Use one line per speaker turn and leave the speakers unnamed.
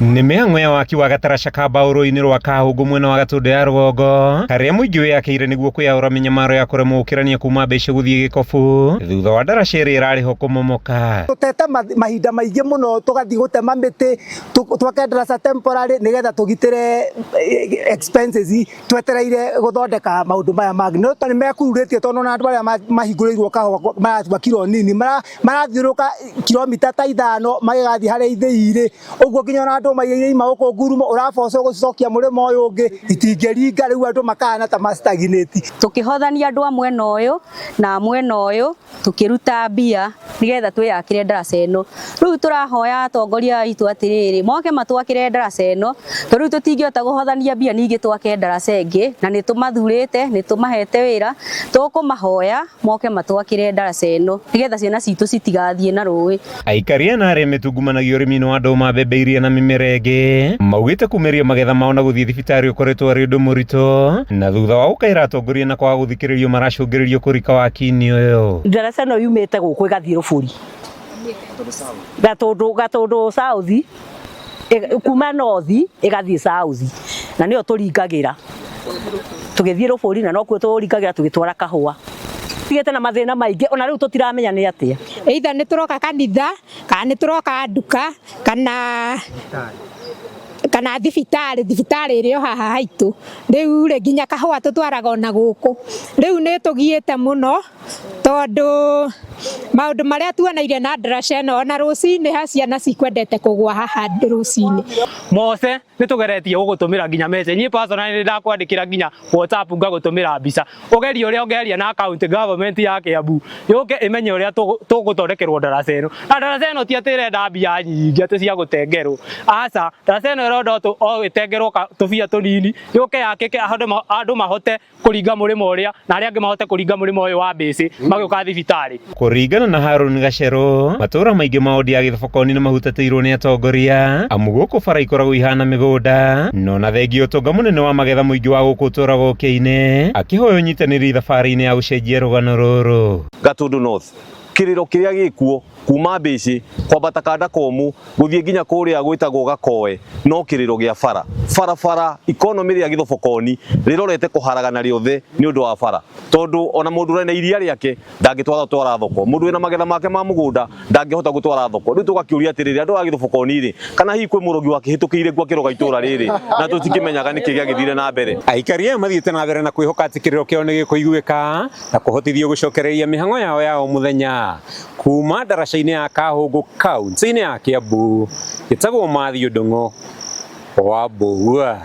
Nĩ mĩhang'o ya waki wa gataraca ka mbaũrũ-inĩ rwa KAAHUNGU mwena wa Gatundu ya rũgongo harĩa mũingĩ wĩyakĩire nĩguo kwĩyaũra mĩnyamaro ya kũremwo gũkĩrania kuma MBICHI gũthiĩ GIKOBU thutha wa ndaraca ĩrĩa ĩrarĩho kũmomoka.
Tũtete mahinda maingĩ mũno tũgathiĩ gũtema mĩtĩ twake ndaraca temporary nĩgetha tũgitĩre expenses twetereire gũthondeka maũndũ maya mangĩ. No nĩ mekururĩtie tondũ na andũ arĩa mahingũrĩirwo kahũa maratua kiro nini marathiũrũka kilomita ta 5 magĩgathiĩ harĩa ithĩ-irĩ, ũguo nginya ona andũ maigĩire ima gũkũ ngurumo ũrabocwo gũcokia mũrĩmo ũyũ ũngĩ itingĩringa, rĩu andũ makahana ta mastagnate.
Tũkĩhothania andũ a mwena ũyũ na mwena ũyũ tũkĩruta mbia nĩgetha twĩyakĩre ndaraca ĩno. Rĩu tũrahoya atongoria aitũ atĩrĩrĩ moke matwakĩre ndaraca ĩno tondũ rĩu tũtingĩhota gũhothania mbia ningĩ twake ndaraca ĩngĩ, na nĩ tũmathurĩte nĩ tũmahete wĩra, tũkũmahoya moke matwakĩre ndaraca ĩno nĩgetha ciana citũ citigathiĩ na rũĩ.
Aikari na arĩa metungumanagia ũrĩmi-inĩ wa andũ ma mbembe iria na mĩmera ĩngĩ maugĩte kumeria magetha mao na gũthiĩ thibitarĩ ũkoretwo arĩ ũndũ mũritũ, na thutha wa gũkaĩra atongoria na kwaga gũthikĩrĩrio maracũngĩrĩrio kũrika waki-inĩ ũyũ.
Ndaraca ĩno yumĩte gũkũ ĩgathiĩ Rũbũri Gatundu South kuma North ĩgathiĩ South, na nĩyo tũringagĩra tũgĩthiĩ Rũbũri na nokuo tũringagĩra tũgĩtwara kahũa. Tigĩte na mathĩna maingĩ ona rĩu tũtiramenya nĩ atĩa.
Either nĩ tũroka kanitha kana nĩ tũroka nduka kana thibitarĩ ĩrĩ o haha haitũ. Rĩu nginya kahũa tũtwaraga ona gũkũ. Rĩu nĩ tũgiĩte mũno tondũ maũndũ marĩa tuoneire na ndaraca ĩno ona rũcinĩ ciana cikwendete kũgwa haha rũcinĩ.
Mose nĩ tũgeretie gũgũtũmĩra nginya message. Niĩ personally ndakwandĩkĩra nginya WhatsApp ngagũtũmĩra mbica. Ũgerie ũrĩa ũngeria na county government ya Kiambu yũke ĩmenye ũrĩa tũgũthondekerwo ndaraca ĩno. Na ndaraca ĩno ti atĩ ĩrenda mbia nyingĩ atĩ cia gũtengerwo. Aca ndaraca ĩno ĩrenda o ĩtengerwo tũbia tũnini yũke yakĩke andũ mahote kũringa mũrĩmo ũrĩa na arĩa angĩ mahote kũringa mũrĩmo ũyũ wa MBICHI magĩũka thibitarĩ.
Kũringana na Harũni Gacerũ, matũũra maingĩ ma Ondi ya Gĩthobokoni nĩ mahutatĩirwo nĩ atongoria amu gũkũ bara ikoragwo ihana mĩgũnda, no na thengia ũtonga mũnene wa magetha mũingĩ wa gũkũ ũtũũragwo ũkĩ-inĩ akĩhoya ũnyitanĩri thabarĩ-inĩ ya gũcenjia rũgano rũrũ.
Gatundu North kĩrĩro kĩrĩa gĩkuo kuma MBICHI kwambata kanda komu gũthiĩ nginya kũrĩa gwĩtagwo Gakoe no kĩrĩro gĩa bara economy ya Gĩthobokoni rĩrorete kũharagana rĩothe nĩ ũndũ wa bara, tondũ ona mũndũ ũrĩ na iria rĩake ndangĩtwara thoko, mũndũ wĩna magetha make ma mũgũnda ndangĩhota gũtwara thoko. Rĩu tũgakĩũria atĩrĩrĩ andũ a Gĩthobokoni rĩ, kana hihi kwĩ mũrogi wakĩhĩtũkĩire gwa kĩroga itũra rĩrĩ na tũtikĩmenyaga nĩkĩ gĩagĩthire na mbere.
Aikari aya mathiĩte na mbere na kwĩhoka atĩ kĩrĩro kĩao nĩ gĩkũiguĩka na kũhotithio gũcokereria mĩhang'o yao ya o mũthenya kuma ndaraca-inĩ ya KAAHUNGU kaunti-inĩ ya Kiambu. Gĩtagwo Mathiũ Ndũng'ũ wa Mbũgua.